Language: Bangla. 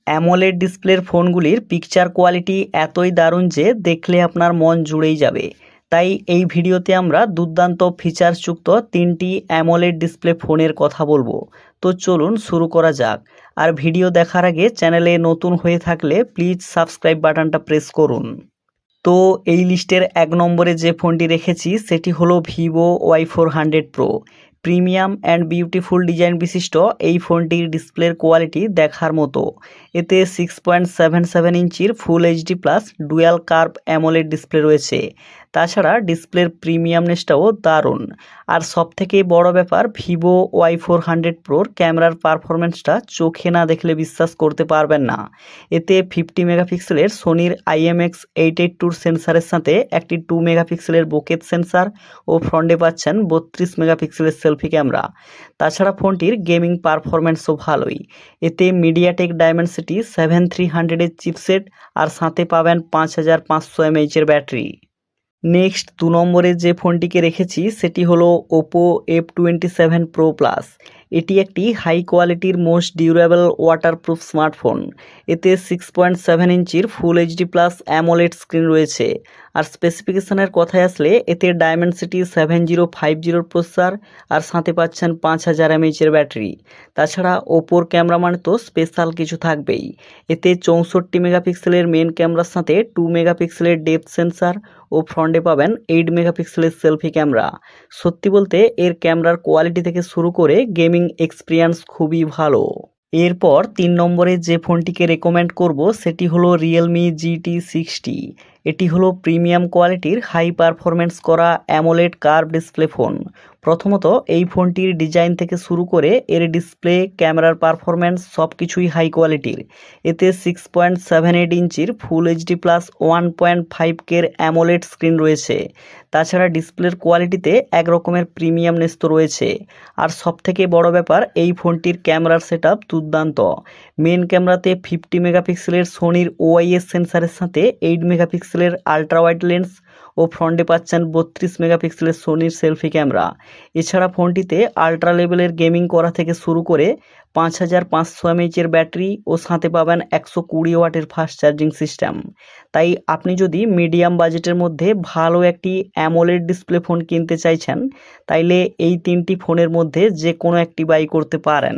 অ্যামোলেড ডিসপ্লের ফোনগুলির পিকচার কোয়ালিটি এতই দারুণ যে দেখলে আপনার মন জুড়েই যাবে। তাই এই ভিডিওতে আমরা দুর্দান্ত ফিচারযুক্ত 3টি অ্যামোলেড ডিসপ্লে ফোনের কথা বলবো। তো চলুন শুরু করা যাক। আর ভিডিও দেখার আগে চ্যানেলে নতুন হয়ে থাকলে প্লিজ সাবস্ক্রাইব বাটনটা প্রেস করুন। তো এই লিস্টের 1 নম্বরে যে ফোনটি রেখেছি সেটি হলো Vivo Y400 pro. Premium and beautiful design বিশিষ্ট এই ফোনটির ডিসপ্লের কোয়ালিটি দেখার মতো। এতে 6.77 ইঞ্চির full HD plus dual curve AMOLED display রয়েছে। তাছাড়া ডিসপ্লের প্রিমিয়ামনেসটাও দারুণ। আর সবথেকে বড় ব্যাপার, ভিভো Y400 প্রোর ক্যামেরার পারফরমেন্সটা চোখে না দেখলে বিশ্বাস করতে পারবেন না। এতে 50 মেগাপিক্সেলের সোনির IMX882 সেন্সারের সাথে একটি 2 মেগাপিক্সেলের বোকেট সেন্সার ও ফ্রন্টে পাচ্ছেন 32 মেগাপিক্সেলের সেলফি ক্যামেরা। তাছাড়া ফোনটির গেমিং পারফরমেন্সও ভালোই। এতে মিডিয়াটেক ডায়মেনসিটি 7300 এর চিপসেট আর সাথে পাবেন 5500 mAh এর ব্যাটারি। নেক্সট 2 নম্বরে যে ফোনটিকে রেখেছি সেটি হলো ওপো F27 প্রো প্লাস। এটি একটি হাই কোয়ালিটির মোস্ট ডিউরেবল ওয়াটারপ্রুফ স্মার্টফোন। এতে 6.7 ইঞ্চির full HD plus AMOLED screen রয়েছে। আর স্পেসিফিকেশনের কথায় আসলে এতে ডায়মেনসিটি 7050 প্রসেসর আর সাথে পাচ্ছেন 5000 mAh এর ব্যাটারি। তাছাড়া ওপোর ক্যামেরা মানে তো স্পেশাল কিছু থাকবেই। এতে 64 মেগাপিক্সেলের মেন ক্যামেরার সাথে 2 মেগাপিক্সেলের ডেপথ সেন্সার ও ফ্রন্টে পাবেন 8 মেগাপিক্সেলের সেলফি ক্যামেরা। সত্যি বলতে এর ক্যামেরার কোয়ালিটি থেকে শুরু করে গেমিং এক্সপিরিয়েন্স খুবই ভালো। এরপর 3 নম্বরে যে ফোনটিকে রেকমেন্ড করব সেটি হলো রিয়েলমি GT60। এটি হলো প্রিমিয়াম কোয়ালিটির হাই পারফরমেন্স করা অ্যামোলেড কার্ভ ডিসপ্লে ফোন। প্রথমত এই ফোনটির ডিজাইন থেকে শুরু করে এর ডিসপ্লে, ক্যামেরার পারফরমেন্স সব কিছুই হাই কোয়ালিটির। এতে 6.78 ইঞ্চির full HD plus 1.5K AMOLED screen রয়েছে। তাছাড়া ডিসপ্লের কোয়ালিটিতে এক রকমের প্রিমিয়ামনেস তো রয়েছে। আর সবথেকে বড় ব্যাপার, এই ফোনটির ক্যামেরার সেটআপ দুর্দান্ত। মেন ক্যামেরাতে 50 মেগাপিক্সেলের সোনির OIS সেন্সারের সাথে 8 মেগাপিক্সেলের আলট্রা ওয়াইড লেন্স ও ফ্রন্টে পাচ্ছেন 32 মেগাপিক্সেলের সোনির সেলফি ক্যামেরা। এছাড়া ফোনটিতে আলট্রা লেভেলের গেমিং করা থেকে শুরু করে 5500 mAh এর ব্যাটারি ও সাথে পাবেন 120 ওয়াটের ফাস্ট চার্জিং সিস্টেম। তাই আপনি যদি মিডিয়াম বাজেটের মধ্যে ভালো একটি অ্যামোলেড ডিসপ্লে ফোন কিনতে চাইছেন তাইলে এই 3টি ফোনের মধ্যে যে কোনো একটি বাই করতে পারেন।